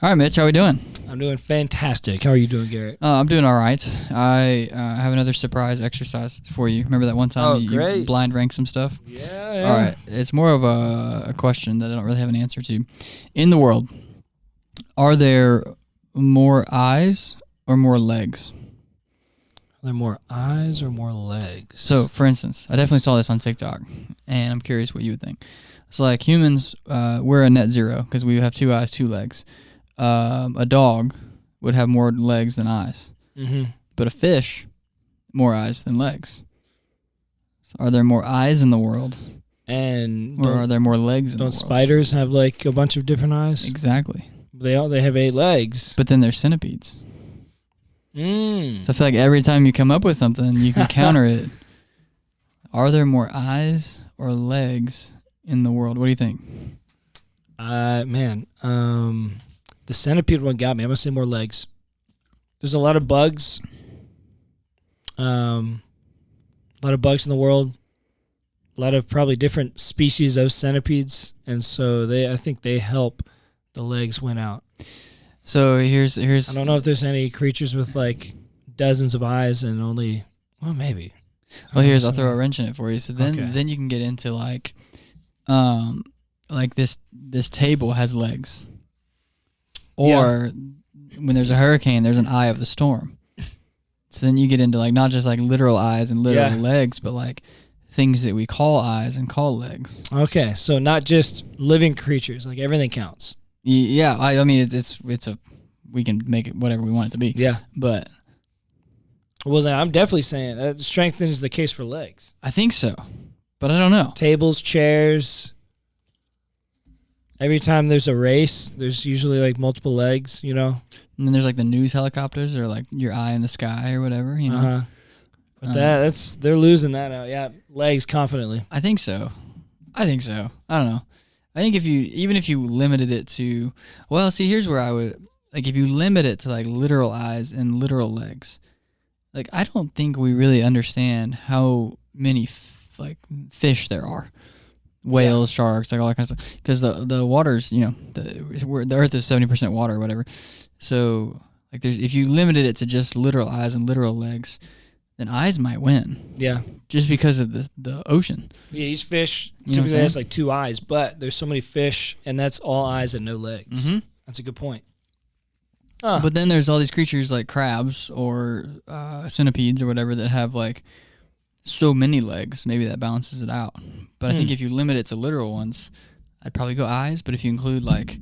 All right, Mitch, how we doing? I'm doing fantastic. How are you doing, Garrett? I'm doing all right. I have another surprise exercise for you. Remember that one time you blind ranked some stuff? Yeah. All right. It's more of a question that I don't really have an answer to. In the world, are there more eyes or more legs? Are there more eyes or more legs? So, for instance, I definitely saw this on TikTok, and I'm curious what you would think. So, like humans, we're a net zero because we have 2 eyes, 2 legs. A dog would have more legs than eyes. Mm-hmm. But a fish, more eyes than legs. So are there more eyes in the world? And or are there more legs in the world? Don't spiders have like a bunch of different eyes? Exactly. They have 8 legs. But then there's centipedes. So I feel like every time you come up with something, you can counter it. Are there more eyes or legs in the world? What do you think? The centipede one got me. I'm going to say more legs. There's a lot of bugs. A lot of bugs in the world. A lot of probably different species of centipedes. And so I think they help the legs win out. So here's I don't know if there's any creatures with like dozens of eyes and only, well, maybe. Well, I'll throw a wrench in it for you. So then you can get into like this table has legs. Or when there's a hurricane, there's an eye of the storm. So then you get into like not just like literal eyes and literal legs, but like things that we call eyes and call legs. Okay, so not just living creatures, like everything counts. Yeah, I mean we can make it whatever we want it to be. Yeah, but well, then I'm definitely saying that strengthens the case for legs. I think so, but I don't know. Tables, chairs. Every time there's a race, there's usually like multiple legs, you know? And then there's like the news helicopters or like your eye in the sky or whatever, you know? But they're losing that out. Yeah, legs confidently. I think so. I don't know. I think if you limited it to, well, see, here's where I would, like if you limit it to like literal eyes and literal legs, like I don't think we really understand how many fish there are. Whales, sharks, like all that kind of stuff. Because the water's, you know, the Earth is 70% water or whatever. So, like, if you limited it to just literal eyes and literal legs, then eyes might win. Yeah. Just because of the ocean. Yeah, each fish typically has like 2 eyes, but there's so many fish, and that's all eyes and no legs. Mm-hmm. That's a good point. But then there's all these creatures like crabs or centipedes or whatever that have like so many legs. Maybe that balances it out. But I think if you limit it to literal ones, I'd probably go eyes. But if you include like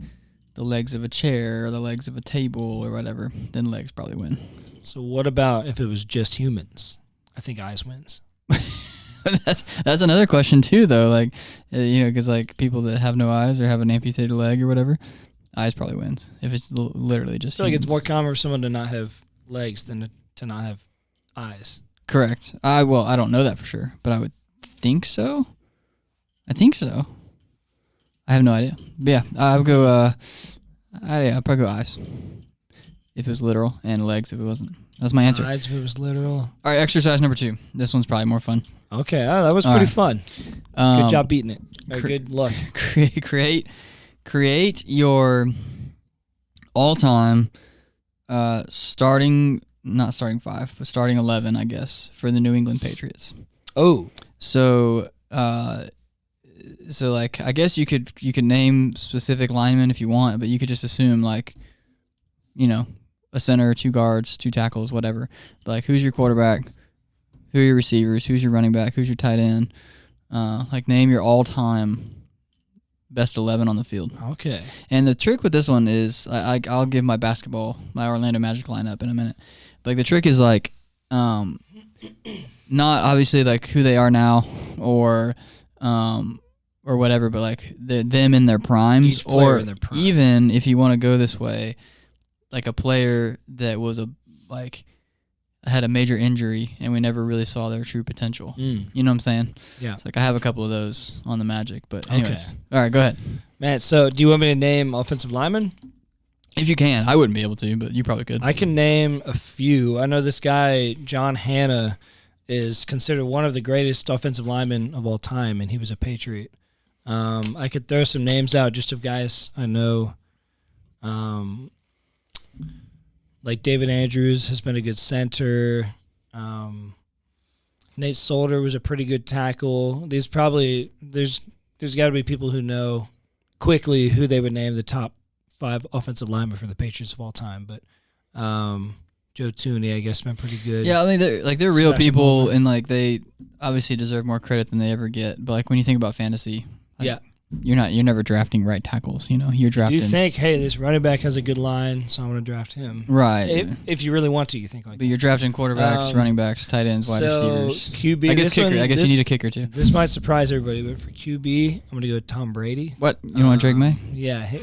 the legs of a chair or the legs of a table or whatever, then legs probably win. So what about if it was just humans? I think eyes wins. That's another question too, though. Like, you know, because like people that have no eyes or have an amputated leg or whatever, eyes probably wins. If it's literally just I feel like it's more common for someone to not have legs than to not have eyes. Correct. I don't know that for sure, but I would think so. I think so. I have no idea. But yeah, I would go. I'd probably go eyes if it was literal, and legs if it wasn't. That's my answer. Eyes if it was literal. All right, exercise number 2. This one's probably more fun. Okay, that was pretty fun. Good job beating it. Good luck. Create your all-time starting 5, but starting 11, I guess, for the New England Patriots. Oh, so like I guess you could name specific linemen if you want, but you could just assume like, you know, a center, 2 guards, 2 tackles, whatever. Like who's your quarterback, who are your receivers, who's your running back, who's your tight end. Like name your all-time best 11 on the field. Okay. And the trick with this one is I'll give my Orlando Magic lineup in a minute. Like the trick is like not obviously like who they are now or whatever, but like them in their primes, or in their prime. Even if you want to go this way, like a player that was had a major injury and we never really saw their true potential. You know what I'm saying? Yeah. It's like I have a couple of those on the Magic, but anyways. Okay. All right, go ahead. Matt, so do you want me to name offensive linemen? If you can. I wouldn't be able to, but you probably could. I can name a few. I know this guy, John Hanna, is considered one of the greatest offensive linemen of all time, and he was a Patriot. I could throw some names out just of guys I know. Like David Andrews has been a good center. Nate Solder was a pretty good tackle. There's got to be people who know quickly who they would name the top 5 offensive linemen for the Patriots of all time. But Joe Tooney, I guess, been pretty good. Yeah, I mean, they're real people, and like they obviously deserve more credit than they ever get. But like when you think about fantasy, like, you're never drafting right tackles. You're drafting. Do you think, hey, this running back has a good line, so I'm going to draft him? Right. If you really want to, you think like that. But you're drafting quarterbacks, running backs, tight ends, wide receivers. QB. I guess kicker. I guess you need a kicker too. This might surprise everybody, but for QB, I'm going to go Tom Brady. What? You want Drake May? Yeah. He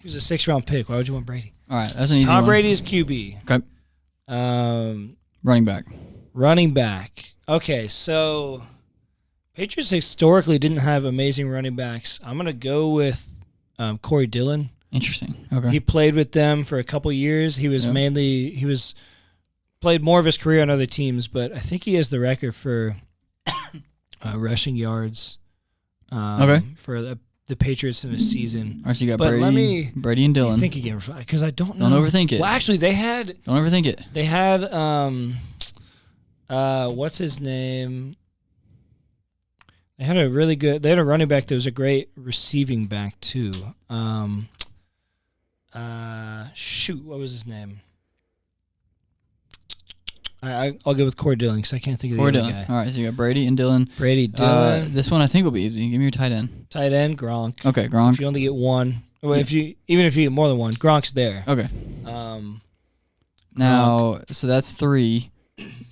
was a 6th-round pick. Why would you want Brady? All right, that's an easy one. Tom Brady is QB. Okay. Running back. Running back. Okay, so Patriots historically didn't have amazing running backs. I'm going to go with Corey Dillon. Interesting. Okay. He played with them for a couple years. He was played more of his career on other teams, but I think he has the record for rushing yards for the Patriots in a season. All right, so you got Brady and Dillon. Think again, because I don't know. Don't overthink it. Well, actually, Don't overthink it. They had what's his name? They had a running back that was a great receiving back too. What was his name? I'll go with Corey Dillon because I can't think of the other guy. All right, so you got Brady and Dillon. Dillon. This one I think will be easy. Give me your tight end. Tight end, Gronk. Okay, Gronk. If you only get one, or even if you get more than one, Gronk's there. Okay. Now, so that's 3,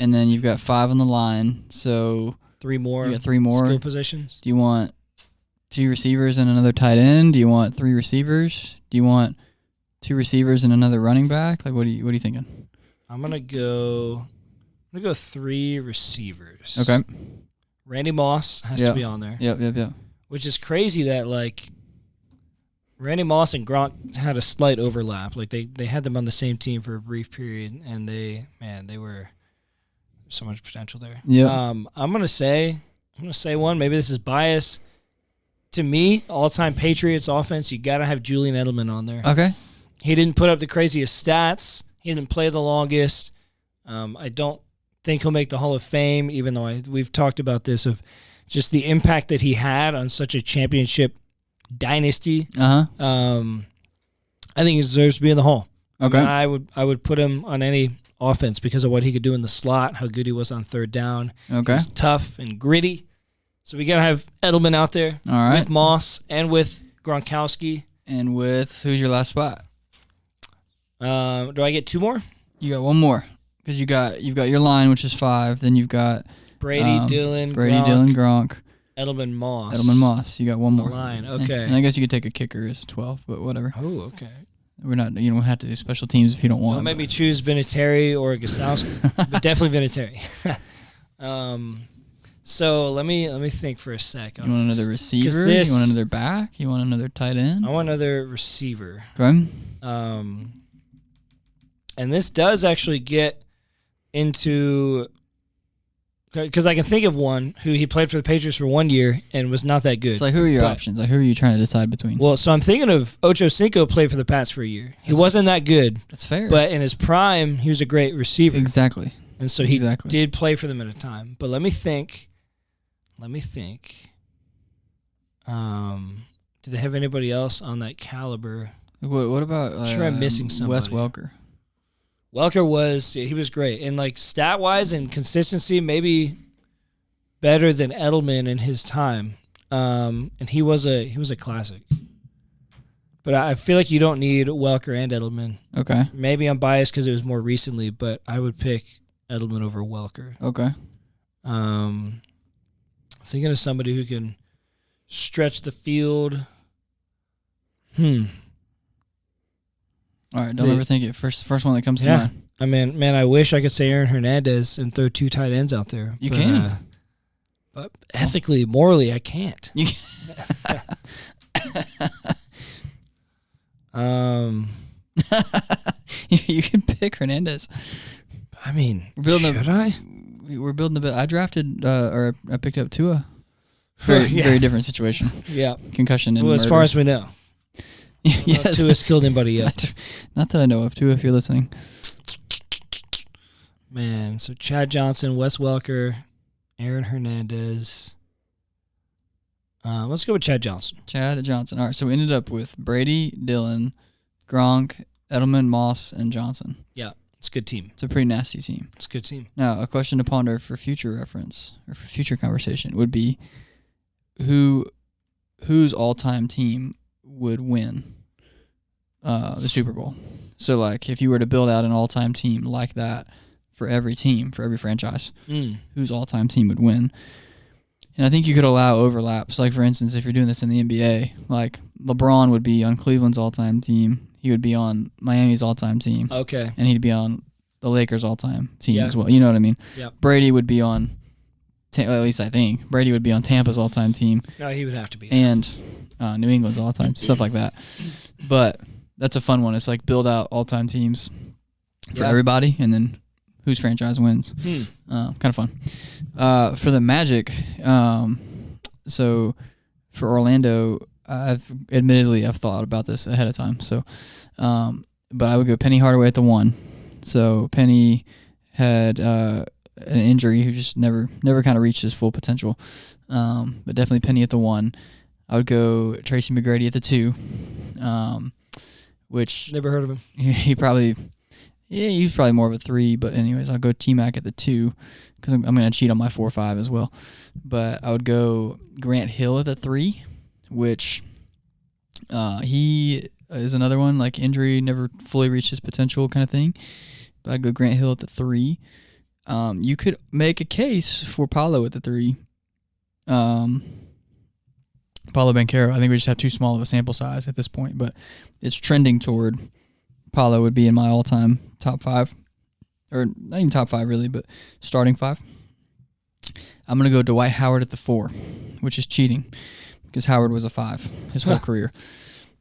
and then you've got 5 on the line. So 3 more. You got 3 more skill positions. Do you want 2 receivers and another tight end? Do you want 3 receivers? Do you want 2 receivers and another running back? Like, what are you thinking? I'm gonna go 3 receivers. Okay. Randy Moss has to be on there. Yep. Which is crazy that like Randy Moss and Gronk had a slight overlap. Like they had them on the same team for a brief period, and they were so much potential there. Yeah. I'm gonna say one. Maybe this is bias. To me, all-time Patriots offense, you gotta have Julian Edelman on there. Okay. He didn't put up the craziest stats. He didn't play the longest. I don't think he'll make the Hall of Fame, even though we've talked about this of just the impact that he had on such a championship dynasty. I think he deserves to be in the Hall. Okay. I would put him on any offense because of what he could do in the slot, how good he was on third down. Okay. He was tough and gritty. So we got to have Edelman out there. All right. With Moss and with Gronkowski. And with who's your last spot? Do I get 2 more? You got 1 more because you've got your line, which is 5. Then you've got Brady, Dillon, Gronk, Edelman, Moss. You got 1 more line. Okay. And I guess you could take a kicker as 12, but whatever. Oh, okay. We're not. You don't have to do special teams if you don't want. Don't make me choose Vinatieri or Gostowski, but definitely Vinatieri. So let me think for a sec. You want another receiver? You want another back? You want another tight end? I want another receiver. Okay. And this does actually get into, because I can think of one who he played for the Patriots for 1 year and was not that good. So like, who are your options? Like, who are you trying to decide between? Well, so I'm thinking of Ocho Cinco played for the Pats for a year. He wasn't that good. That's fair. But in his prime, he was a great receiver. Exactly. And so he did play for them at a time. But let me think. Do they have anybody else on that caliber? What about I'm sure I'm missing somebody. Wes Welker. Welker he was great. And like stat wise and consistency, maybe better than Edelman in his time. And he was a classic. But I feel like you don't need Welker and Edelman. Okay. Maybe I'm biased because it was more recently, but I would pick Edelman over Welker. Okay. Thinking of somebody who can stretch the field. All right, don't overthink it. First one that comes to mind. I mean, man, I wish I could say Aaron Hernandez and throw 2 tight ends out there. You can. But ethically, morally, I can't. You you can pick Hernandez. I mean, should I? We're building a bit. I drafted or I picked up Tua. Very different situation. Yeah. Concussion and as far as we know. Yes. Tua's killed anybody yet. Not that I know of, Tua, if you're listening. Man, so Chad Johnson, Wes Welker, Aaron Hernandez. Let's go with Chad Johnson. Chad Johnson. All right, so we ended up with Brady, Dillon, Gronk, Edelman, Moss, and Johnson. Yeah, it's a good team. It's a pretty nasty team. It's a good team. Now, a question to ponder for future reference or for future conversation would be whose all-time team would win the Super Bowl. So, like, if you were to build out an all-time team like that for every team, for every franchise, whose all-time team would win? And I think you could allow overlaps. Like, for instance, if you're doing this in the NBA, like LeBron would be on Cleveland's all-time team. He would be on Miami's all-time team. Okay. And he'd be on the Lakers' all-time team Yeah. as well. You know what I mean? Yeah. Brady would be on, at least I think, Brady would be on Tampa's all-time team. No, he would have to be. And New England's all-time, stuff like that. But that's a fun one. It's like build out all-time teams for everybody, and then whose franchise wins. Kind of fun. For the Magic, so for Orlando, I've thought about this ahead of time. So, but I would go Penny Hardaway at the 1. So Penny had an injury who just never kind of reached his full potential. But definitely Penny at the 1. I would go Tracy McGrady at the 2. Which never heard of him. He probably. Yeah, he's probably more of a 3, but anyways, I'll go T-Mac at the 2 because I'm going to cheat on my 4-5 as well. But I would go Grant Hill at the 3, which he is another one, like injury, never fully reached his potential kind of thing. But I'd go Grant Hill at the 3. You could make a case for Paolo at the 3. Paolo Banchero. I think we just have too small of a sample size at this point, but it's trending toward Paolo would be in my all-time top 5, or not even top 5 really, but starting 5. I'm going to go Dwight Howard at the 4, which is cheating because Howard was a 5 his whole career.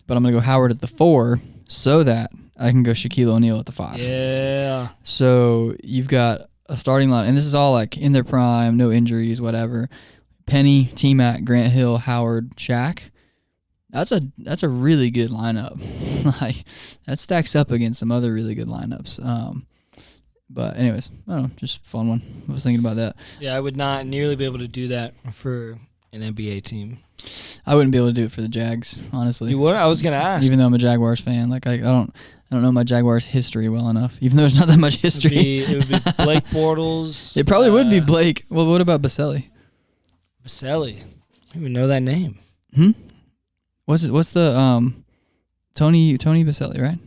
But I'm going to go Howard at the 4 so that I can go Shaquille O'Neal at the 5. Yeah. So you've got a starting line, and this is all like in their prime, no injuries, whatever. Penny, T-Mac, Grant Hill, Howard, Shaq. That's a really good lineup. Like that stacks up against some other really good lineups. But anyways, I don't know, just fun one. I was thinking about that. Yeah, I would not nearly be able to do that for an NBA team. I wouldn't be able to do it for the Jags, honestly. You would? I was gonna ask. Even though I'm a Jaguars fan, like I don't know my Jaguars history well enough. Even though there's not that much history. It would be Blake Bortles. It probably would be Blake. Well, what about Baselli? Baselli. I don't even know that name. What's the Tony Baselli, right?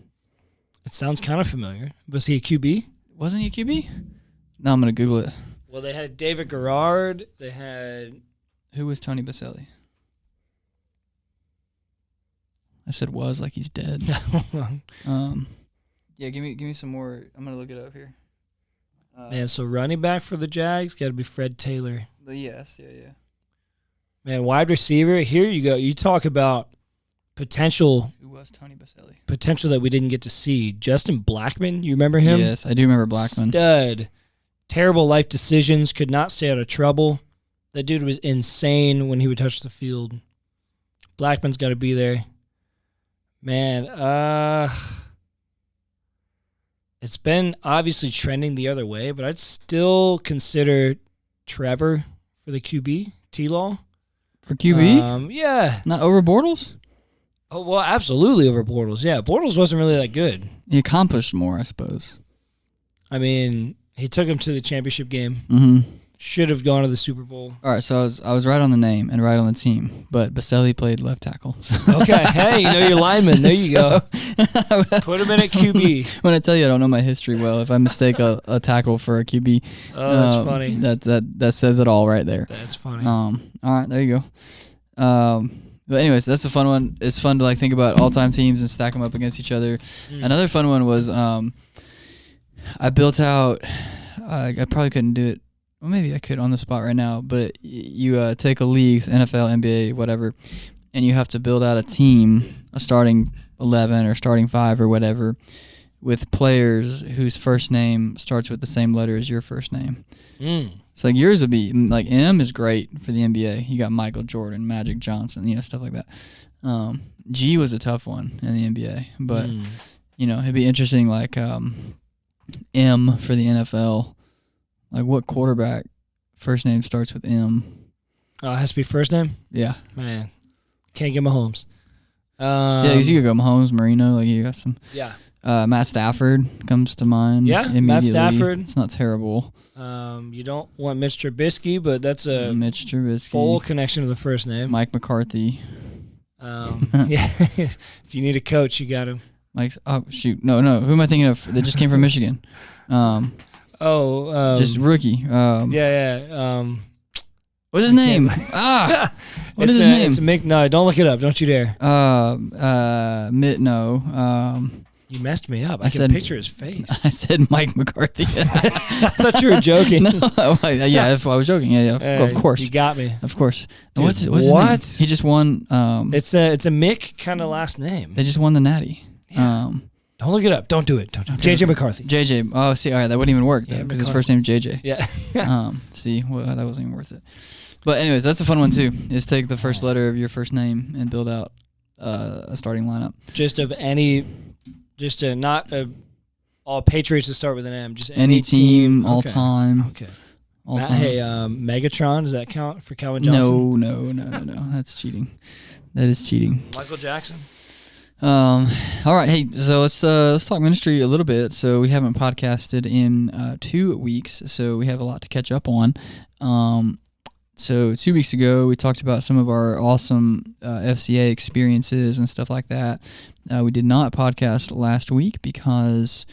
It sounds kind of familiar. Was he a QB? Wasn't he a QB? No, I'm gonna Google it. Well, they had David Garrard. They had. Who was Tony Baselli? I said was like he's dead. Yeah, give me some more. I'm gonna look it up here. Man, so running back for the Jags got to be Fred Taylor. But yes, yeah. Man, wide receiver. Here you go. You talk about potential. Who was Tony Baselli? Potential that we didn't get to see. Justin Blackmon. You remember him? Yes, I do remember Blackmon. Stud. Terrible life decisions. Could not stay out of trouble. That dude was insane when he would touch the field. Blackman's got to be there. Man, it's been obviously trending the other way, but I'd still consider Trevor for the QB, T-Law. For QB? Yeah. Not over Bortles? Oh, well, absolutely over Bortles. Yeah, Bortles wasn't really that good. He accomplished more, I suppose. I mean, he took him to the championship game. Mm-hmm. Should have gone to the Super Bowl. All right, so I was right on the name and right on the team, but Baselli played left tackle. Okay, hey, you know your lineman. There you go. Put him in at QB. When I tell you I don't know my history well, if I mistake a tackle for a QB, oh, that's funny. That says it all right there. That's funny. All right, there you go. But anyways, that's a fun one. It's fun to like think about all-time teams and stack them up against each other. Another fun one was I built out. I probably couldn't do it. Well, maybe I could on the spot right now. But you take a league's NFL, NBA, whatever, and you have to build out a team, a starting 11 or starting 5 or whatever, with players whose first name starts with the same letter as your first name. So like yours would be like M is great for the NBA. You got Michael Jordan, Magic Johnson, stuff like that. G was a tough one in the NBA, but it'd be interesting like M for the NFL. Like what quarterback first name starts with M? Oh, it has to be first name? Yeah. Man, can't get Mahomes. Yeah, because you could go Mahomes, Marino, like you got some. Yeah. Matt Stafford comes to mind. Yeah, Matt Stafford. It's not terrible. You don't want Mitch Trubisky, but that's a Mitch Trubisky. Full connection to the first name. Mike McCarthy. Yeah. If you need a coach, you got him. Mike's. Oh shoot, no. Who am I thinking of? That just came from Michigan. Just rookie. Yeah. What's his name? What is his name? It's Mick. No, don't look it up. Don't you dare. No. You messed me up. I can picture his face. I said Mike McCarthy. I thought you were joking. No, yeah, I was joking. Yeah, of course. You got me. Of course. Dude, what's his name? He just won. It's a Mick kind of last name. They just won the Natty. Yeah. Don't look it up. Don't do it. Don't. Okay. JJ McCarthy. JJ. Oh, see, all right, that wouldn't even work because his first name is JJ. Yeah. See, well, that wasn't even worth it. But anyways, that's a fun one too. Is take the first letter of your first name and build out a starting lineup. Not all Patriots to start with an M. Just any team all time. Okay. All time. Hey, Megatron. Does that count for Calvin Johnson? No. That's cheating. That is cheating. Michael Jackson. All right. Hey, so let's talk ministry a little bit. So we haven't podcasted in 2 weeks, so we have a lot to catch up on. So 2 weeks ago, we talked about some of our awesome FCA experiences and stuff like that. We did not podcast last week because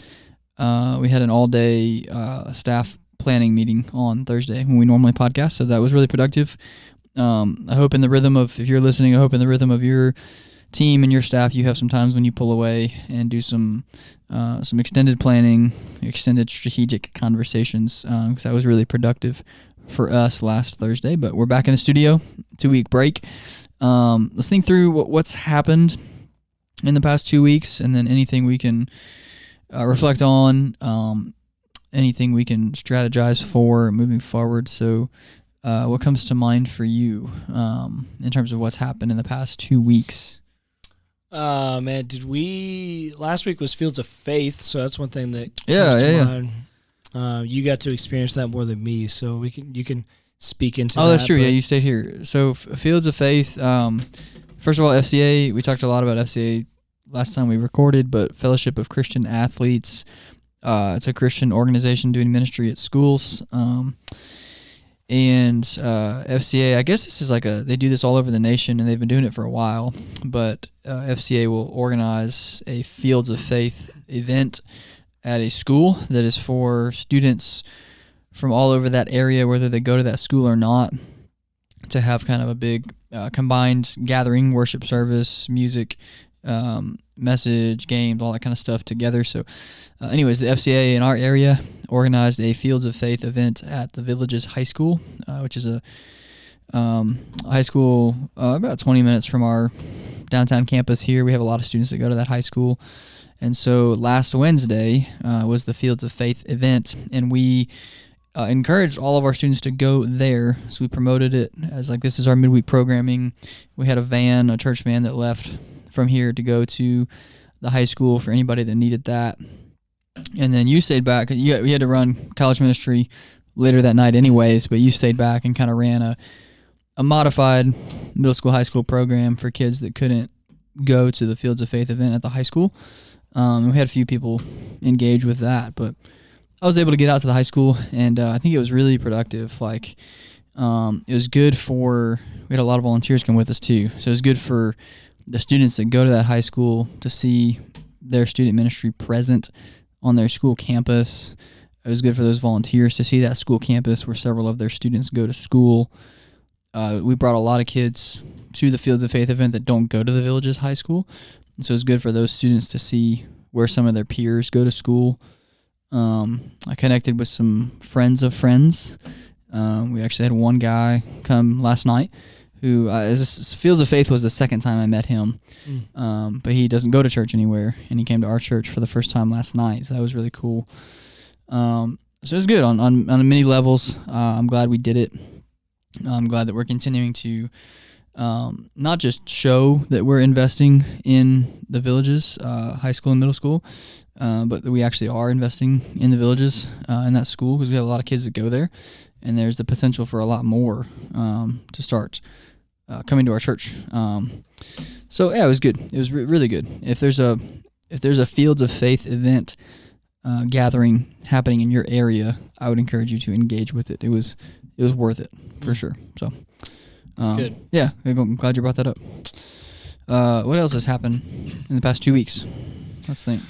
we had an all-day staff planning meeting on Thursday when we normally podcast, so that was really productive. I hope if you're listening, I hope in the rhythm of your team and your staff, you have some times when you pull away and do some extended planning, extended strategic conversations, because that was really productive for us last Thursday. But we're back in the studio, 2-week break. Let's think through what's happened in the past 2 weeks, and then anything we can reflect on, anything we can strategize for moving forward. So what comes to mind for you in terms of what's happened in the past 2 weeks? Man, last week was Fields of Faith, so that's one thing that comes to mind. You got to experience that more than me, so you can speak into that. Oh, that's true. Yeah, you stayed here. So Fields of Faith, first of all, FCA, we talked a lot about FCA last time we recorded, but Fellowship of Christian Athletes, it's a Christian organization doing ministry at schools. And FCA, I guess this is they do this all over the nation, and they've been doing it for a while, but FCA will organize a Fields of Faith event at a school that is for students from all over that area, whether they go to that school or not, to have kind of a big combined gathering, worship service, music, message, games, all that kind of stuff together. So anyways, the FCA in our area organized a Fields of Faith event at the Villages High School, which is a high school about 20 minutes from our downtown campus here. We have a lot of students that go to that high school. And so last Wednesday was the Fields of Faith event, and we encouraged all of our students to go there. So we promoted it as this is our midweek programming. We had a church van that left from here to go to the high school for anybody that needed that. And then you stayed back. We had to run college ministry later that night anyways, but you stayed back and kind of ran a modified middle school, high school program for kids that couldn't go to the Fields of Faith event at the high school. We had a few people engage with that, but I was able to get out to the high school, and I think it was really productive. It was good we had a lot of volunteers come with us too, so it was good for the students that go to that high school to see their student ministry present on their school campus. It was good for those volunteers to see that school campus where several of their students go to school. We brought a lot of kids to the Fields of Faith event that don't go to the Villages High School, and so it's good for those students to see where some of their peers go to school. I connected with some friends of friends. We actually had one guy come last night who Fields of Faith was the second time I met him. But he doesn't go to church anywhere, and he came to our church for the first time last night. So that was really cool. So it was good on many levels. I'm glad we did it. I'm glad that we're continuing to not just show that we're investing in the villages, high school and middle school, but that we actually are investing in the villages in that school, because we have a lot of kids that go there, and there's the potential for a lot more to start coming to our church. So yeah, it was good. It was really good. If there's a Fields of Faith event gathering happening in your area, I would encourage you to engage with it. It was worth it for sure. So That's good. Yeah, I'm glad you brought that up. What else has happened in the past 2 weeks? Let's think.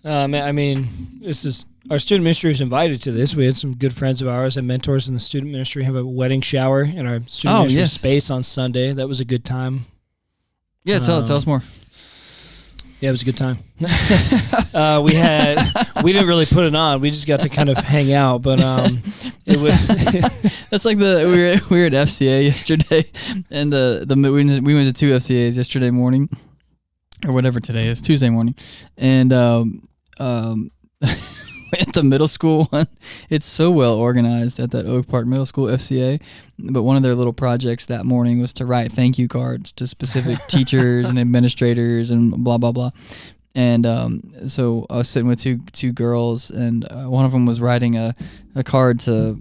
I mean, this is our student ministry was invited to this. We had some good friends of ours and mentors in the student ministry have a wedding shower in our student ministry space on Sunday. That was a good time. Yeah, tell us more. Yeah, it was a good time. We didn't really put it on. We just got to kind of hang out, but it was. That's like we were at FCA yesterday, and we went to 2 FCAs yesterday morning, or whatever today is, Tuesday morning, and at the middle school one, it's so well organized at that Oak Park Middle School FCA. But one of their little projects that morning was to write thank you cards to specific teachers and administrators and blah blah blah. And so I was sitting with two girls, and one of them was writing a card to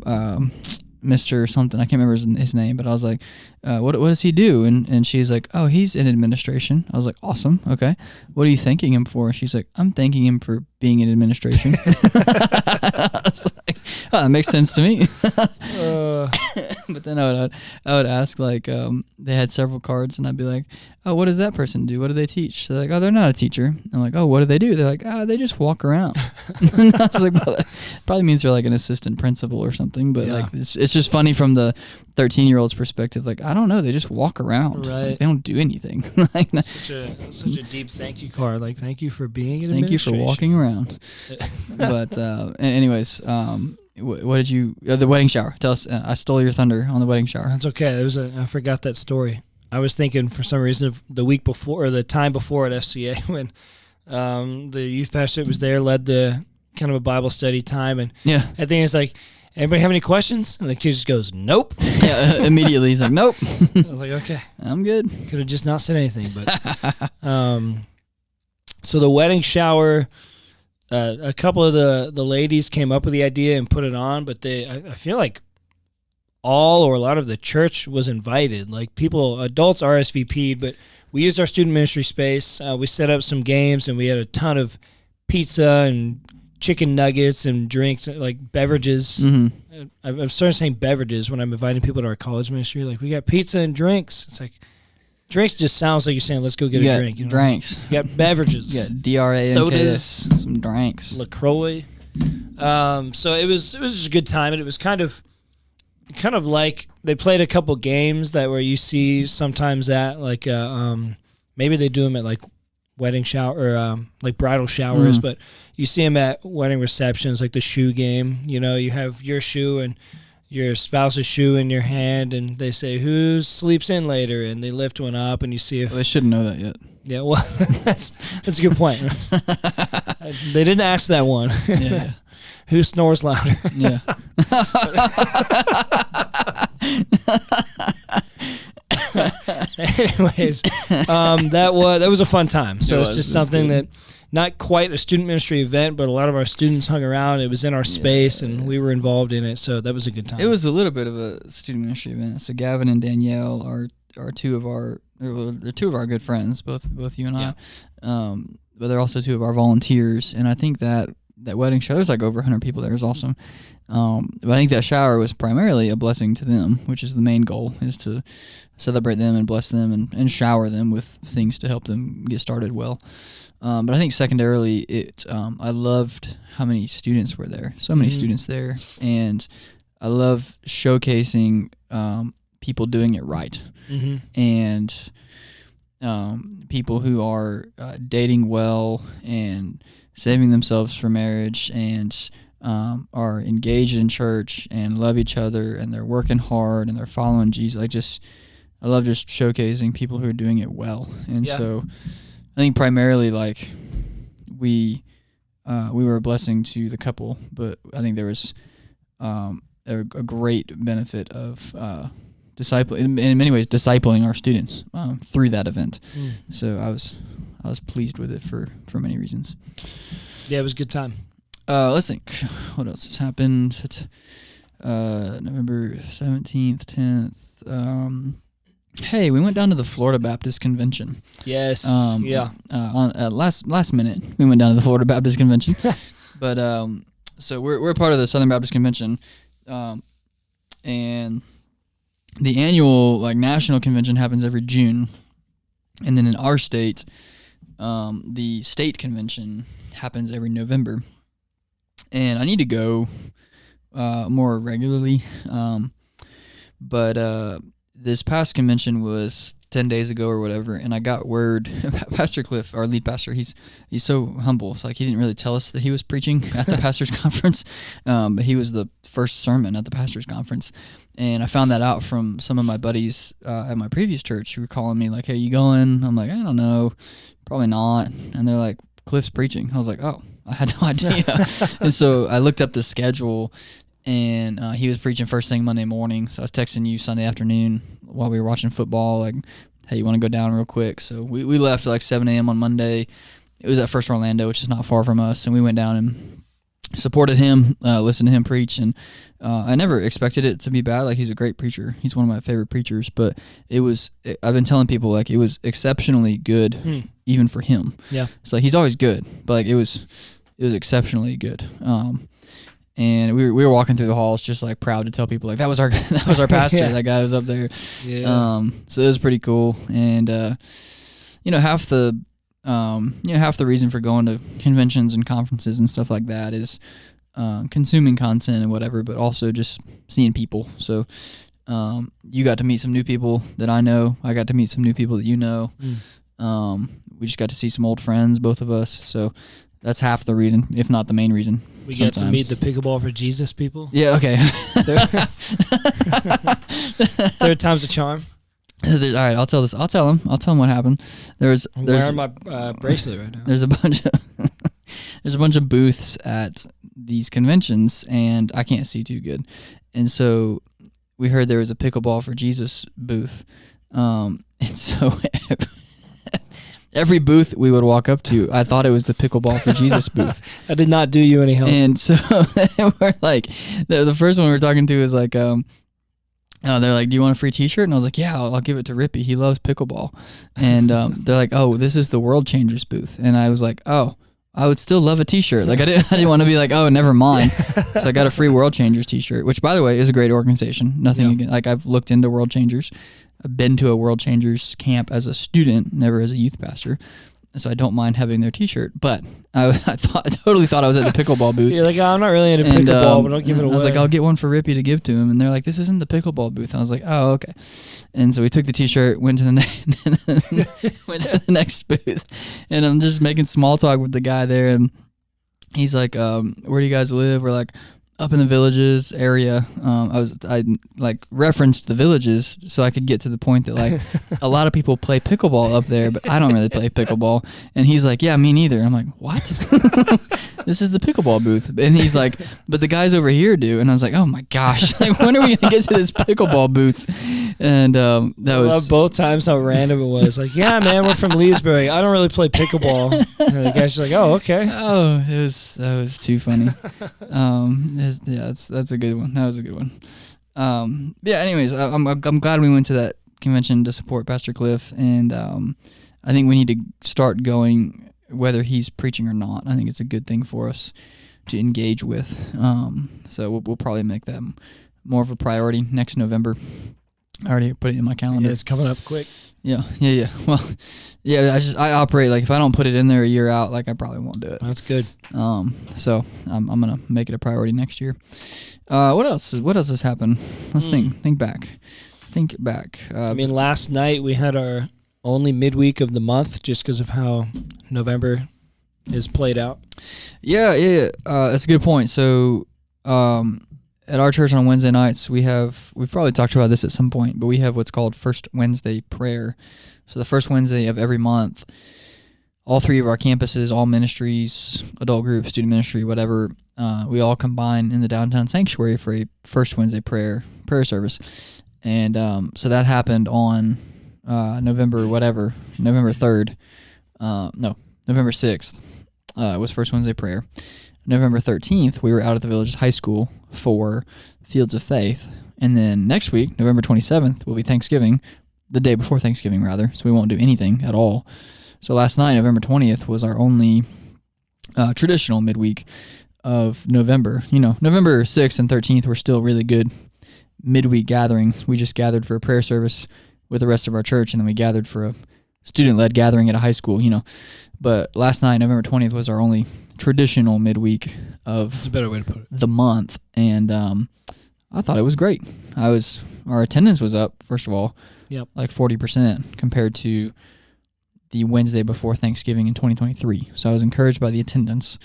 Mr. something. I can't remember his name, but I was like, what does he do? And she's like, oh, he's in administration. I was like, awesome. Okay. What are you thanking him for? And she's like, I'm thanking him for being in administration. I was like, oh, that makes sense to me. But then I would ask, like, they had several cards, and I'd be like, oh, what does that person do? What do they teach? They're like, oh, they're not a teacher. I'm like, oh, what do they do? They're like, they just walk around. And I was like, well, that probably means they're like an assistant principal or something. But like, it's just funny from the 13-year-old's perspective. Like, I don't know, they just walk around. Right. Like, they don't do anything. Like, such a deep thank you card. Like, thank you for being in thank you for administration. walking around. But anyways, what did you the wedding shower? Tell us. I stole your thunder on the wedding shower. That's okay. I forgot that story. I was thinking for some reason of the week before, or the time before at FCA, when the youth pastor was there, led the kind of a Bible study time, and I think it's like, anybody have any questions? And the kid just goes, nope. Yeah, immediately he's like, nope. I was like, okay, I'm good. Could have just not said anything, but so the wedding shower. A couple of the ladies came up with the idea and put it on, but I feel like all or a lot of the church was invited. Like adults RSVP'd, but we used our student ministry space. We set up some games, and we had a ton of pizza and chicken nuggets and drinks, like beverages. Mm-hmm. I'm starting saying beverages when I'm inviting people to our college ministry. Like, we got pizza and drinks. It's like, drinks just sounds like you're saying, let's go get a drink. You know? Drinks. You got beverages. You got DRA, sodas, some drinks. LaCroix. So it was just a good time, and it was kind of like they played a couple games that where you see sometimes at like maybe they do them at like wedding shower or like bridal showers, but you see them at wedding receptions, like the shoe game. You know, you have your shoe and your spouse's shoe in your hand, and they say, who sleeps in later? And they lift one up, and you see if... Well, they shouldn't know that yet. Yeah, well, that's a good point. They didn't ask that one. Yeah. Who snores louder? Yeah. Anyways, that was a fun time. So it's just something that... Not quite a student ministry event, but a lot of our students hung around. It was in our space, and we were involved in it, so that was a good time. It was a little bit of a student ministry event. So Gavin and Danielle are two of our good friends, both you and I. But they're also two of our volunteers, and I think that wedding shower, there's like over 100 people there. It was awesome. But I think that shower was primarily a blessing to them, which is the main goal, is to celebrate them and bless them and shower them with things to help them get started well. But I think secondarily, I loved how many students were there. So many students there, and I love showcasing people doing it right, and people who are dating well and saving themselves for marriage and are engaged in church and love each other, and they're working hard and they're following Jesus. I love just showcasing people who are doing it well. And Yeah. so I think primarily like we were a blessing to the couple, but I think there was a great benefit of in many ways discipling our students through that event. So I was pleased with it for many reasons. Yeah, it was a good time. Let's think. What else has happened? It's November 17th, 10th. Hey, we went down to the Florida Baptist Convention. Yes. Yeah. On last minute, we went down to the Florida Baptist Convention. But so we're part of the Southern Baptist Convention, and the annual like national convention happens every June, and then in our state, the state convention happens every November. And I need to go more regularly, but this past convention was 10 days ago or whatever, and I got word. Pastor Cliff, our lead pastor, he's so humble. It's like he didn't really tell us that he was preaching at the pastor's conference, but he was the first sermon at the pastor's conference. And I found that out from some of my buddies at my previous church who were calling me like, "Hey, you going?" I'm like, "I don't know, probably not." And they're like, "Cliff's preaching." I was like, "Oh, I had no idea." And so I looked up the schedule, and he was preaching first thing Monday morning. So I was texting you Sunday afternoon while we were watching football, like, "Hey, you want to go down real quick?" So we left at like 7 a.m. on Monday. It was at First Orlando, which is not far from us, and we went down and supported him, listened to him preach, and I never expected it to be bad. Like, he's a great preacher. He's one of my favorite preachers, but I've been telling people, like, it was exceptionally good, even for him. Yeah. So like, he's always good, but like it was exceptionally good. And we were walking through the halls, just like proud to tell people like that was our pastor. Yeah. That guy was up there. Yeah. So it was pretty cool. And half the reason for going to conventions and conferences and stuff like that is consuming content and whatever, but also just seeing people. So you got to meet some new people that I know. I got to meet some new people that you know. We just got to see some old friends, both of us. So that's half the reason, if not the main reason. We got to meet the Pickleball for Jesus people. Yeah, okay. Third time's a charm. All right, I'll tell them what happened. I'm wearing my bracelet right now. There's a bunch of booths at these conventions, and I can't see too good. And so we heard there was a Pickleball for Jesus booth. And so every booth we would walk up to, I thought it was the Pickleball for Jesus booth. I did not do you any help. And so we're like, the first one we were talking to is like, they're like, "Do you want a free T-shirt?" And I was like, "Yeah, I'll give it to Rippy. He loves pickleball." And they're like, "Oh, this is the World Changers booth." And I was like, "Oh, I would still love a T-shirt." Like I didn't want to be like, "Oh, never mind." So I got a free World Changers T-shirt, which, by the way, is a great organization. Nothing against, like, I've looked into World Changers. I've been to a World Changers camp as a student, never as a youth pastor. So I don't mind having their T-shirt, but I totally thought I was at the pickleball booth. You're like, "Oh, I'm not really into pickleball, but I'll give it away." I was like, "I'll get one for Rippy to give to him," and they're like, "This isn't the pickleball booth." I was like, "Oh, okay." And so we took the T-shirt, went to the next booth, and I'm just making small talk with the guy there, and he's like, "Where do you guys live?" We're like, "Up in the Villages area." I like referenced the Villages so I could get to the point that like a lot of people play pickleball up there, but I don't really play pickleball. And he's like, "Yeah, me neither." I'm like, "What?" This is the pickleball booth. And he's like, "But the guys over here do." And I was like, "Oh my gosh, like when are we gonna get to this pickleball booth?" And that I was love both times how random it was. Like, "Yeah, man, we're from Leesburg. I don't really play pickleball." And the guy's like, "Oh, okay." Oh, that was too funny. That's a good one. That was a good one. Anyways, I'm glad we went to that convention to support Pastor Cliff, and I think we need to start going whether he's preaching or not. I think it's a good thing for us to engage with. So we'll probably make that more of a priority next November. I already put it in my calendar. Yeah, it's coming up quick. Yeah. Well, yeah, I operate like if I don't put it in there a year out, like I probably won't do it. That's good. So I'm gonna make it a priority next year. What else has happened? Let's think back. I mean, last night we had our only midweek of the month just because of how November is played out. Yeah. That's a good point. So, at our church on Wednesday nights, we've probably talked about this at some point, but we have what's called First Wednesday Prayer. So the first Wednesday of every month, all 3 of our campuses, all ministries, adult group, student ministry, whatever, we all combine in the downtown sanctuary for a First Wednesday prayer service. And so that happened on November 3rd. November 6th was First Wednesday prayer. November 13th, we were out at the Villages High School for Fields of Faith. And then next week, November 27th, will be Thanksgiving, the day before Thanksgiving, rather, so we won't do anything at all. So last night, November 20th, was our only traditional midweek of November. November 6th and 13th were still really good midweek gatherings. We just gathered for a prayer service with the rest of our church, and then we gathered for a student-led gathering at a high school, But last night, November 20th, was our only traditional midweek of That's a better way to put it. the month, and I thought it was great. Our attendance was up, first of all, like 40% compared to the Wednesday before Thanksgiving in 2023. So I was encouraged by the attendance,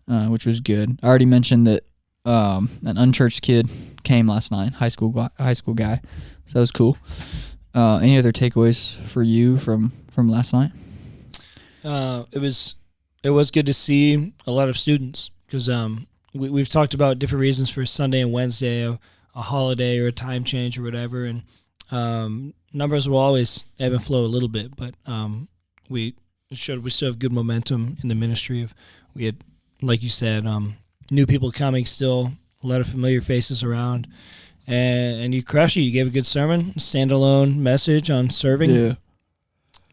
which was good. I already mentioned that an unchurched kid came last night, high school guy. So that was cool. Any other takeaways for you from last night? It was good to see a lot of students because we've talked about different reasons for Sunday and Wednesday, a holiday or a time change or whatever, and numbers will always ebb and flow a little bit, but we still have good momentum in the ministry. We had, like you said, new people coming still, a lot of familiar faces around, and you crushed it. You gave a good sermon, standalone message on serving,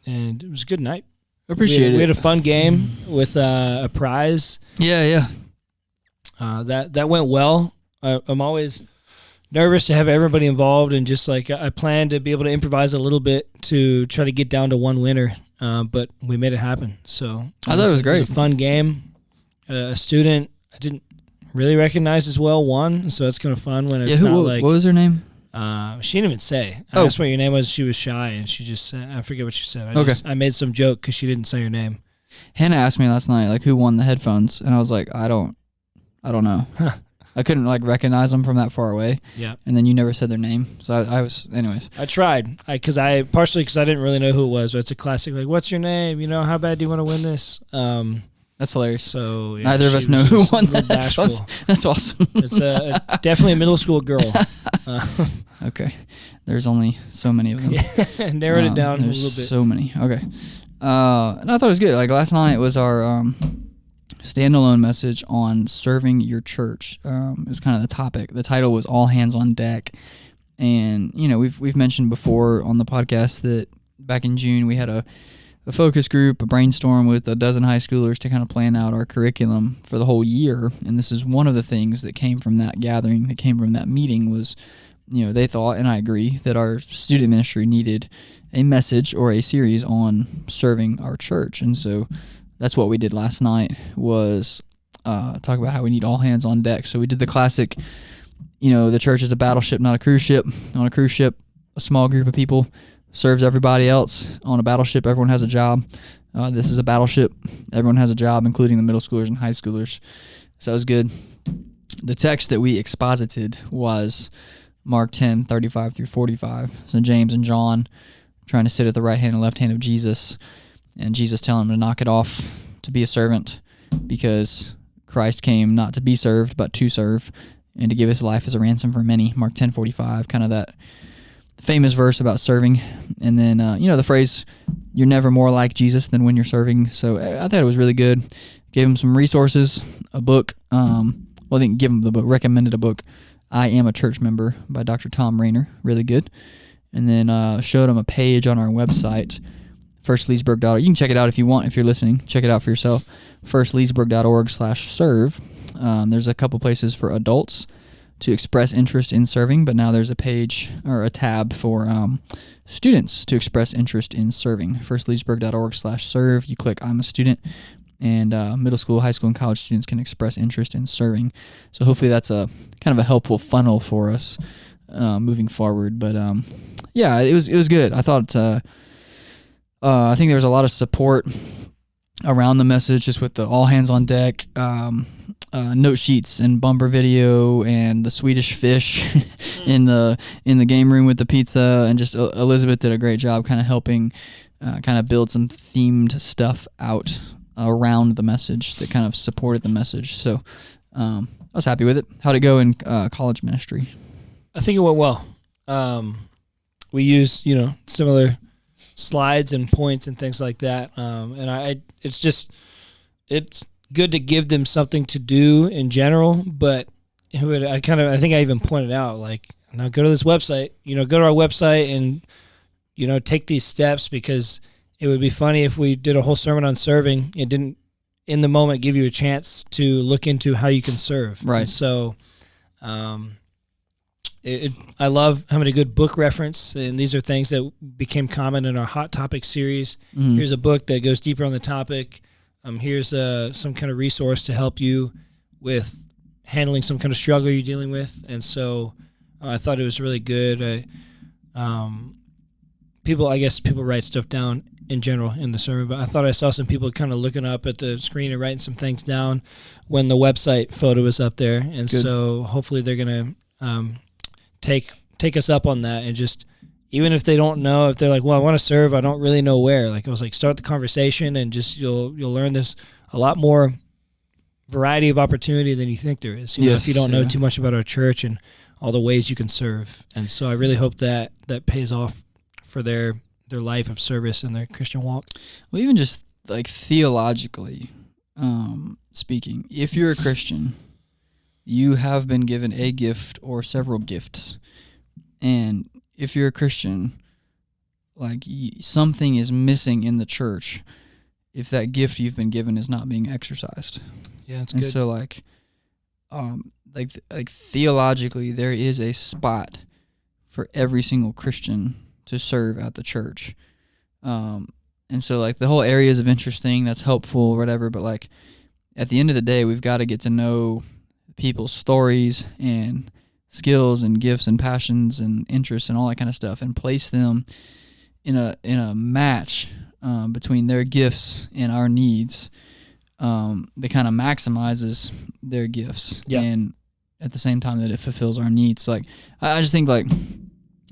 and it was a good night. Appreciate it. We had a fun game with a prize. Yeah. That went well. I'm always nervous to have everybody involved, and just like I plan to be able to improvise a little bit to try to get down to one winner, but we made it happen. So I thought it was great. It was a fun game. A student I didn't really recognize as well won, so that's kind of fun when it's what was her name? She didn't even say. I asked what your name was. She was shy, and she just said, I forget what she said. I made some joke because she didn't say her name. Hannah asked me last night, like, who won the headphones, and I was like, I don't know. I couldn't recognize them from that far away. Yeah. And then you never said their name, so I was. Anyways, I tried partially because I didn't really know who it was. But it's a classic, like, what's your name? How bad do you want to win this? That's hilarious. So yeah, neither of us know who won that. That's awesome. It's definitely a middle school girl. Okay, there's only so many of them. Yeah, narrowed it down a little bit. So many. Okay, and I thought it was good. Like last night was our standalone message on serving your church. It was kind of the topic. The title was All Hands on Deck, and we've mentioned before on the podcast that back in June we had a focus group, a brainstorm with a dozen high schoolers to kind of plan out our curriculum for the whole year. And this is one of the things that came from that gathering, that came from that meeting was, they thought, and I agree, that our student ministry needed a message or a series on serving our church. And so that's what we did last night was talk about how we need all hands on deck. So we did the classic, the church is a battleship, not a cruise ship. On a cruise ship, a small group of people serves everybody else. On a battleship, everyone has a job. This is a battleship. Everyone has a job, including the middle schoolers and high schoolers. So that was good. The text that we exposited was Mark 10, 35 through 45. So James and John trying to sit at the right hand and left hand of Jesus, and Jesus telling them to knock it off, to be a servant, because Christ came not to be served, but to serve, and to give his life as a ransom for many. Mark 10:45, kind of that famous verse about serving. And then the phrase, you're never more like Jesus than when you're serving. So I thought it was really good. Gave him some resources, a book. I didn't give him the book, recommended a book, I Am a Church Member by Dr. Tom Rainer, really good. And then showed him a page on our website, firstleesburg.org. You can check it out if you want, if you're listening. Check it out for yourself, firstleesburg.org/serve. There's a couple places for adults to express interest in serving, but now there's a page or a tab for students to express interest in serving. firstleesburg.org/serve. You click I'm a student, and middle school, high school, and college students can express interest in serving. So hopefully that's a kind of a helpful funnel for us moving forward. But it was good. I thought I think there was a lot of support around the message, just with the all hands on deck. note sheets and bumper video and the Swedish fish in the game room with the pizza, and just Elizabeth did a great job kind of helping kind of build some themed stuff out around the message that kind of supported the message. So I was happy with it. How'd it go in college ministry? I think it went well. We used, similar slides and points and things like that. And it's good to give them something to do in general, but I think I even pointed out, like, now go to this website, go to our website and, take these steps, because it would be funny if we did a whole sermon on serving. It didn't, in the moment, give you a chance to look into how you can serve. Right. And so, I love having a good book reference, and these are things that became common in our Hot Topic series. Mm-hmm. Here's a book that goes deeper on the topic. Here's some kind of resource to help you with handling some kind of struggle you're dealing with. And so I thought it was really good. People write stuff down in general in the sermon, but I thought I saw some people kind of looking up at the screen and writing some things down when the website photo was up there. And Good. So hopefully they're going to take us up on that, and just, even if they don't know, if they're like, well, I want to serve, I don't really know where. Like, I was like, start the conversation, and just you'll learn there's a lot more variety of opportunity than you think there is. Yes, if you don't know yeah. too much about our church and all the ways you can serve. And so I really hope that pays off for their life of service and their Christian walk. Well, even just like theologically speaking, if you're a Christian, you have been given a gift or several gifts. And if you're a Christian, like, something is missing in the church if that gift you've been given is not being exercised. Yeah, it's And good. so like theologically, there is a spot for every single Christian to serve at the church. And so, like, the whole areas of interest thing, that's helpful or whatever, but like at the end of the day, we've got to get to know people's stories and skills and gifts and passions and interests and all that kind of stuff, and place them in a match between their gifts and our needs that kind of maximizes their gifts. Yeah. And at the same time that it fulfills our needs. So, like, I just think, like,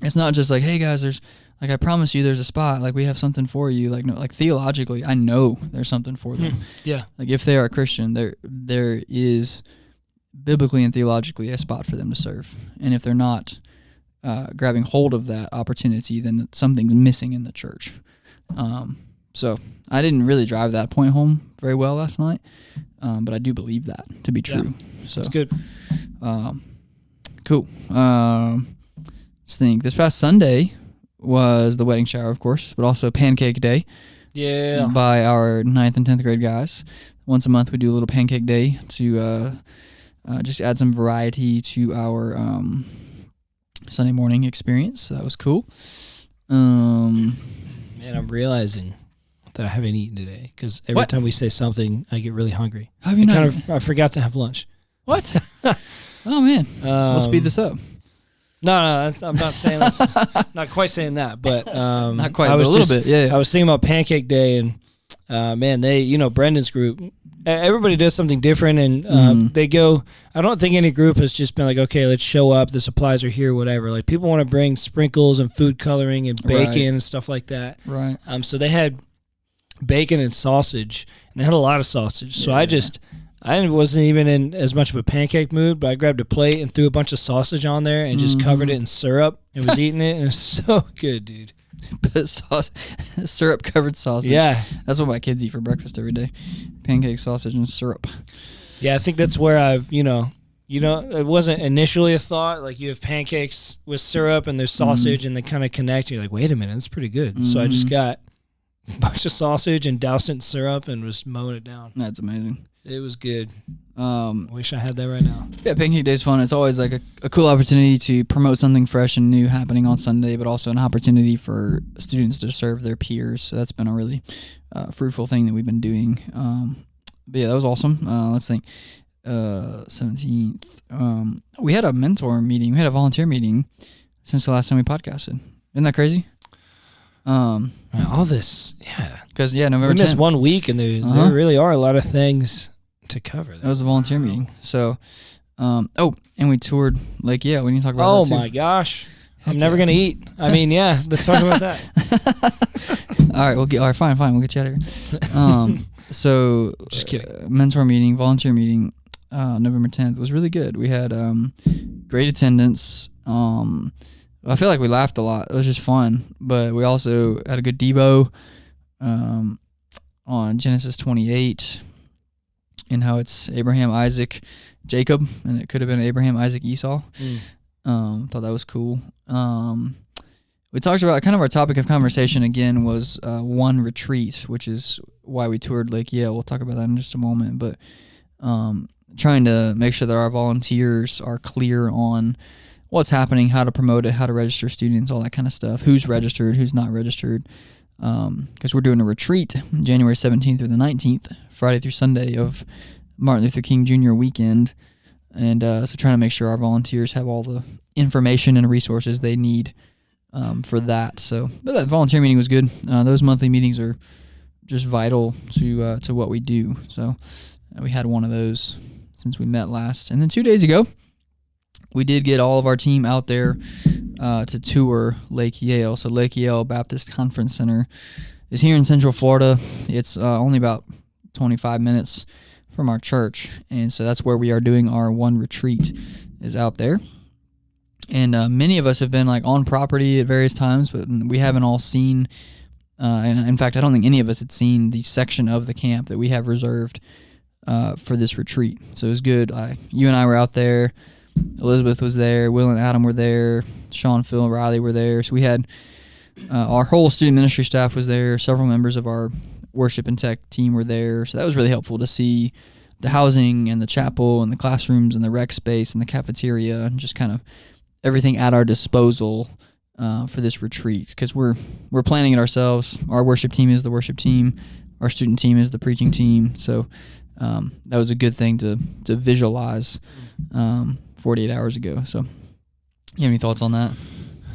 it's not just like, hey guys, there's, like, I promise you there's a spot, like, we have something for you. Like, no, like, theologically, I know there's something for them. Yeah. Like, if they are a Christian, there is biblically and theologically a spot for them to serve. And if they're not grabbing hold of that opportunity, then something's missing in the church. So I didn't really drive that point home very well last night, but I do believe that to be true. So That's good. Cool. Let's think. This past Sunday was the wedding shower, of course, but also Pancake Day. Yeah. By our 9th and 10th grade guys. Once a month we do a little Pancake Day to just add some variety to our Sunday morning experience. So that was cool. Man, I'm realizing that I haven't eaten today, because every time we say something, I get really hungry. How have you not? I forgot to have lunch. What? Oh man, we'll speed this up. No, I'm not saying this. Not quite saying that, but Not quite, but a little bit. Yeah. I was thinking about Pancake Day, and man, they, Brendan's group, everybody does something different, and they go. I don't think any group has just been like, okay, let's show up. The supplies are here, whatever. Like, people want to bring sprinkles and food coloring and bacon Right. and stuff like that. Right. So they had bacon and sausage, and they had a lot of sausage. So I wasn't even in as much of a pancake mood, but I grabbed a plate and threw a bunch of sausage on there and just covered it in syrup and was eating it, and it was so good, dude. Syrup covered sausage. Yeah. That's what my kids eat for breakfast every day. Pancake, sausage, and syrup. Yeah, I think that's where I've, it wasn't initially a thought. Like, you have pancakes with syrup and there's sausage and they kind of connect. You're like, wait a minute, that's pretty good. So I just got a bunch of sausage and doused it in syrup and was mowing it down. That's amazing. It was good. I wish I had that right now. Yeah, Pancake Day's fun. It's always like a cool opportunity to promote something fresh and new happening on Sunday, but also an opportunity for students to serve their peers. So that's been a really fruitful thing that we've been doing. But yeah, that was awesome. Let's think. 17th. We had a mentor meeting. We had a volunteer meeting since the last time we podcasted. Isn't that crazy? Man, all this, yeah. Because, November We 10th. missed 1 week, and there really are a lot of things to cover that? That was a volunteer meeting. So, and we toured Lake Yale. We need to talk about that too. Oh my gosh. I'm never going to eat. I mean, yeah, let's talk about that. All right, fine. We'll get you out of here. So, Just kidding. Mentor meeting, volunteer meeting, November 10th was really good. We had great attendance. I feel like we laughed a lot. It was just fun. But we also had a good Devo on Genesis 28 and how it's Abraham, Isaac, Jacob, and it could have been Abraham, Isaac, Esau. Thought that was cool. We talked about kind of our topic of conversation again was one retreat, which is why we toured Lake Yale. We'll talk about that in just a moment. But trying to make sure that our volunteers are clear on what's happening, how to promote it, how to register students, all that kind of stuff, who's registered, who's not registered. Because we're doing a retreat January 17th through the 19th, Friday through Sunday of Martin Luther King Jr. weekend. And so trying to make sure our volunteers have all the information and resources they need for that. So but that volunteer meeting was good. Those monthly meetings are just vital to what we do. So we had one of those since we met last. And then 2 days ago, we did get all of our team out there to tour Lake Yale. So Lake Yale Baptist Conference Center is here in Central Florida. It's only about 25 minutes from our church, and so that's where we are doing our one retreat, is out there. And many of us have been like on property at various times, but we haven't all seen, and in fact, I don't think any of us had seen the section of the camp that we have reserved for this retreat. So it was good. You and I were out there. Elizabeth was there. Will and Adam were there. Sean, Phil, and Riley were there. So we had our whole student ministry staff was there. Several members of our worship and tech team were there. So that was really helpful to see the housing and the chapel and the classrooms and the rec space and the cafeteria and just kind of everything at our disposal for this retreat, because we're planning it ourselves. Our worship team is the worship team. Our student team is the preaching team. So that was a good thing to visualize 48 hours ago. So you have any thoughts on that?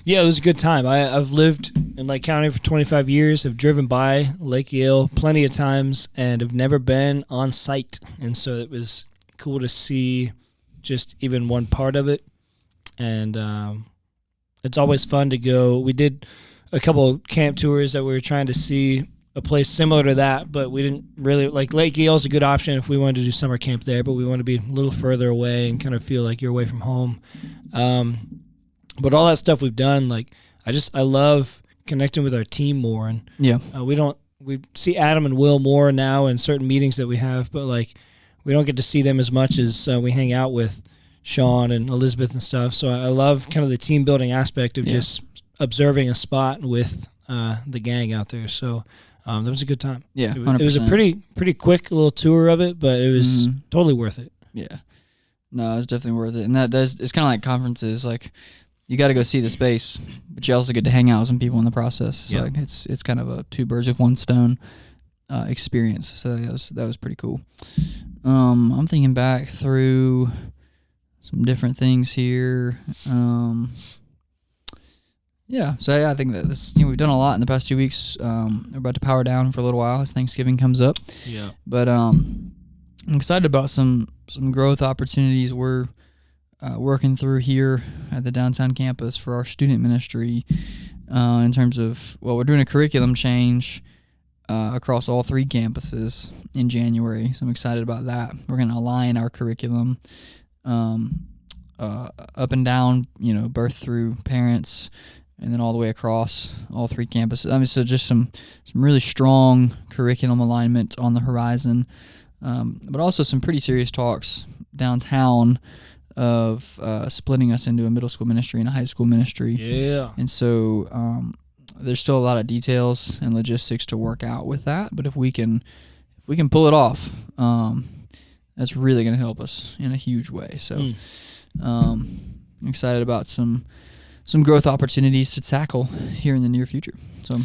Yeah, it was a good time. I've lived in Lake County for 25 years. I've driven by Lake Yale plenty of times and have never been on site. And so it was cool to see just even one part of it. And it's always fun to go. We did a couple camp tours that we were trying to see a place similar to that, but we didn't really, like Lake Yale's a good option if we wanted to do summer camp there, but we want to be a little further away and kind of feel like you're away from home. But all that stuff we've done, like I love connecting with our team more, and we see Adam and Will more now in certain meetings that we have, but like we don't get to see them as much as we hang out with Sean and Elizabeth and stuff. So I love kind of the team building aspect of just observing a spot with the gang out there. So that was a good time. Yeah, it was a pretty quick little tour of it, but it was totally worth it. Yeah, no, it was definitely worth it, and it's kind of like conferences, like. You got to go see the space, but you also get to hang out with some people in the process. So like it's kind of a two birds with one stone experience. So that was pretty cool. I'm thinking back through some different things here. I think that this we've done a lot in the past 2 weeks. We're about to power down for a little while as Thanksgiving comes up. Yeah, but I'm excited about some growth opportunities we're working through here at the downtown campus for our student ministry in terms of, we're doing a curriculum change across all 3 campuses in January. So I'm excited about that. We're going to align our curriculum up and down, birth through parents, and then all the way across all 3 campuses. I mean, so just some really strong curriculum alignment on the horizon, but also some pretty serious talks downtown of splitting us into a middle school ministry and a high school ministry. Yeah. And so there's still a lot of details and logistics to work out with that, but if we can pull it off, that's really going to help us in a huge way. So I'm excited about some growth opportunities to tackle here in the near future. So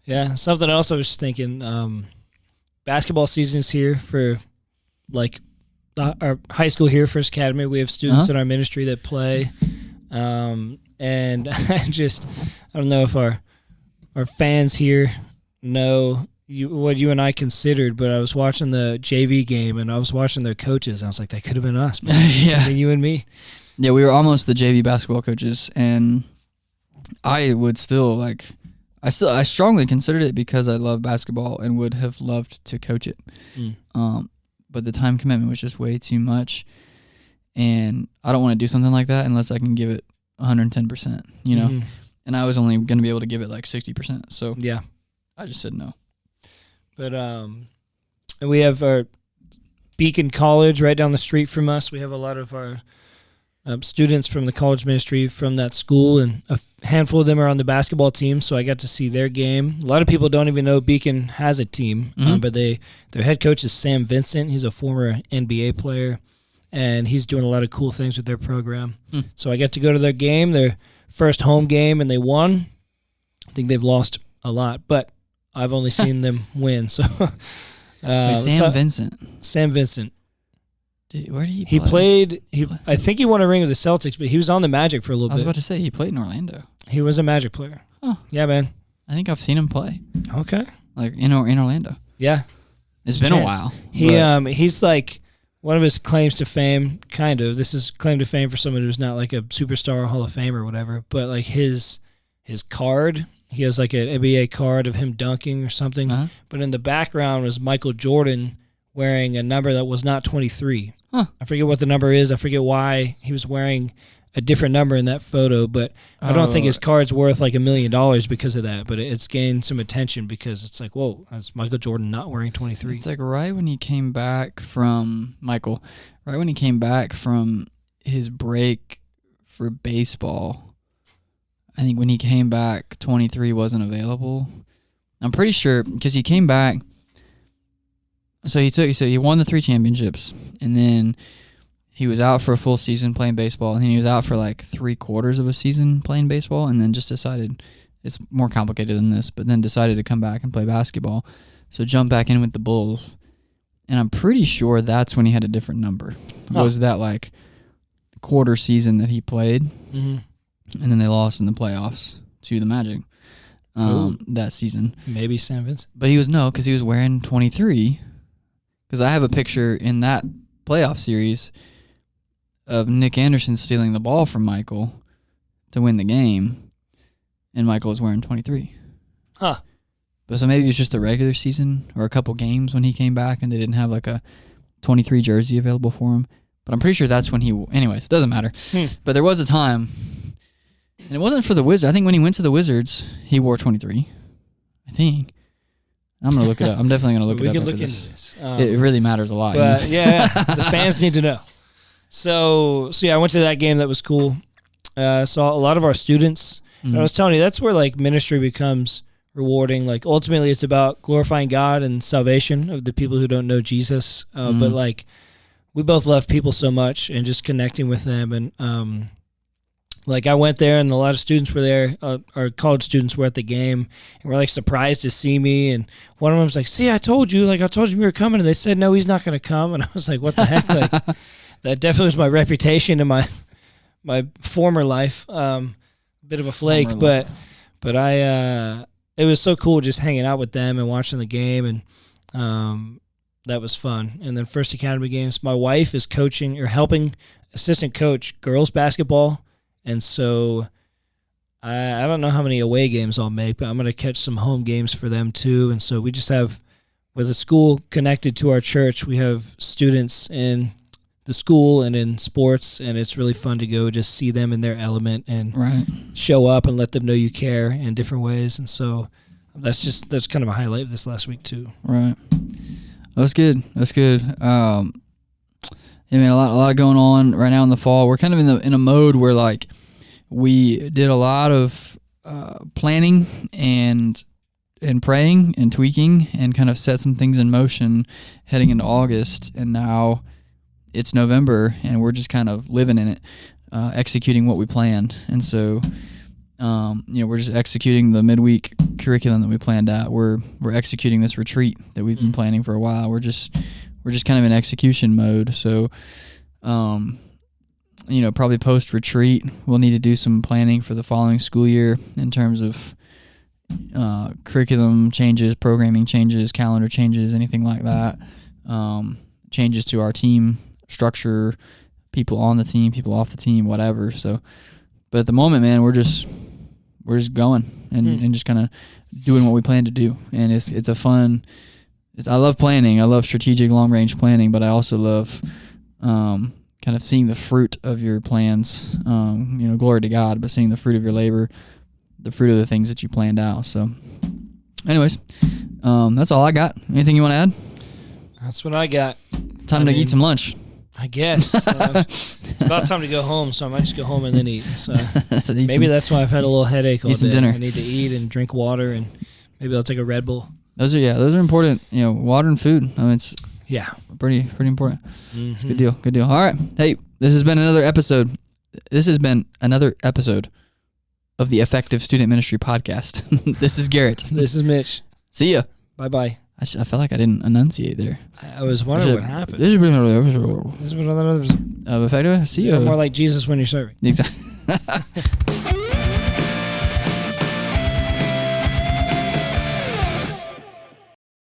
yeah, something else I was thinking, basketball season's here for like our high school here, First Academy. We have students in our ministry that play, and I don't know if our fans here know, what you and I considered, but I was watching the JV game and I was watching their coaches. And I was like, that could have been us, man. Yeah. I mean, you and me. Yeah, we were almost the JV basketball coaches, and I would still like. I strongly considered it because I love basketball and would have loved to coach it. But the time commitment was just way too much, and I don't want to do something like that unless I can give it 110%. You know, and I was only going to be able to give it like 60%. So yeah, I just said no. But and we have our Beacon College right down the street from us. We have a lot of our students from the college ministry from that school, and a handful of them are on the basketball team, so I got to see their game. A lot of people don't even know Beacon has a team, but their head coach is Sam Vincent. He's a former NBA player, and he's doing a lot of cool things with their program. So I got to go to their game, their first home game, and they won. I think they've lost a lot, but I've only seen them win. So Sam Vincent. Sam Vincent. Where did he played? I think he won a ring with the Celtics, but he was on the Magic for a little bit. I was about to say he played in Orlando. He was a Magic player. Oh, yeah, man. I think I've seen him play. Okay, like in Orlando. Yeah, it's been a while. He's like one of his claims to fame. Kind of. This is claim to fame for someone who's not like a superstar, Hall of Fame or whatever. But like his card, he has like an NBA card of him dunking or something. But in the background was Michael Jordan wearing a number that was not 23. I forget what the number is. I forget why he was wearing a different number in that photo, but I don't think his card's worth like $1 million because of that, but it's gained some attention because it's like, whoa, that's Michael Jordan not wearing 23. It's like right when he came back from his break for baseball, I think when he came back, 23 wasn't available. I'm pretty sure because he came back. So he won the 3 championships, and then he was out for a full season playing baseball, and then he was out for like 3/4 of a season playing baseball, and then just decided it's more complicated than this, but then decided to come back and play basketball. So jumped back in with the Bulls, and I'm pretty sure that's when he had a different number. Was that like quarter season that he played, and then they lost in the playoffs to the Magic that season. Maybe Sam Vincent. But because he was wearing 23. Because I have a picture in that playoff series of Nick Anderson stealing the ball from Michael to win the game, and Michael was wearing 23. But so maybe it was just a regular season or a couple games when he came back and they didn't have like a 23 jersey available for him. But I'm pretty sure that's when anyways, it doesn't matter. But there was a time, and it wasn't for the Wizards. I think when he went to the Wizards, he wore 23. I think. I'm going to look it up. I'm definitely going to look it up. We can look into this. It really matters a lot. But yeah, the fans need to know. So yeah, I went to that game. That was cool. Saw a lot of our students. And I was telling you, that's where like ministry becomes rewarding. Like ultimately it's about glorifying God and salvation of the people who don't know Jesus. But like we both love people so much and just connecting with them. And like I went there and a lot of students were there. Our college students were at the game and were like surprised to see me. And one of them was like, "See, I told you you were coming." And they said, "No, he's not going to come." And I was like, "What the heck?" Like that definitely was my reputation in my former life. Bit of a flake, but I it was so cool just hanging out with them and watching the game, and that was fun. And then First Academy games, my wife is coaching or helping assistant coach girls basketball. And so I don't know how many away games I'll make, but I'm going to catch some home games for them too. And so we just have, with a school connected to our church, we have students in the school and in sports, and it's really fun to go just see them in their element and show up and let them know you care in different ways. And so that's kind of a highlight of this last week too. Right. That's good. I mean, a lot going on right now in the fall. We're kind of in a mode where like we did a lot of planning and praying and tweaking and kind of set some things in motion heading into August, and now it's November and we're just kind of living in it, executing what we planned. And so we're just executing the midweek curriculum that we planned out. We're executing this retreat that we've been planning for a while. We're just kind of in execution mode. So, probably post-retreat, we'll need to do some planning for the following school year in terms of, curriculum changes, programming changes, calendar changes, anything like that. Changes to our team structure, people on the team, people off the team, whatever. So, but at the moment, man, we're just going and just kind of doing what we plan to do. And it's a fun. I love planning. I love strategic long range planning, but I also love kind of seeing the fruit of your plans. Glory to God, but seeing the fruit of your labor, the fruit of the things that you planned out. So, anyways, that's all I got. Anything you want to add? That's what I got. Time to eat some lunch. I guess. It's about time to go home, so I might just go home and then eat. So maybe that's why I've had a little headache all eat some day. dinner. I need to eat and drink water, and maybe I'll take a Red Bull. Those are important. Water and food. I mean, it's pretty important. Mm-hmm. Good deal. All right. Hey, this has been another episode. Of the Effective Student Ministry Podcast. This is Garrett. This is Mitch. See ya. Bye-bye. I felt like I didn't enunciate there. I was wondering what happened. This has been another episode This is another of Effective. See ya. More like Jesus when you're serving. Exactly.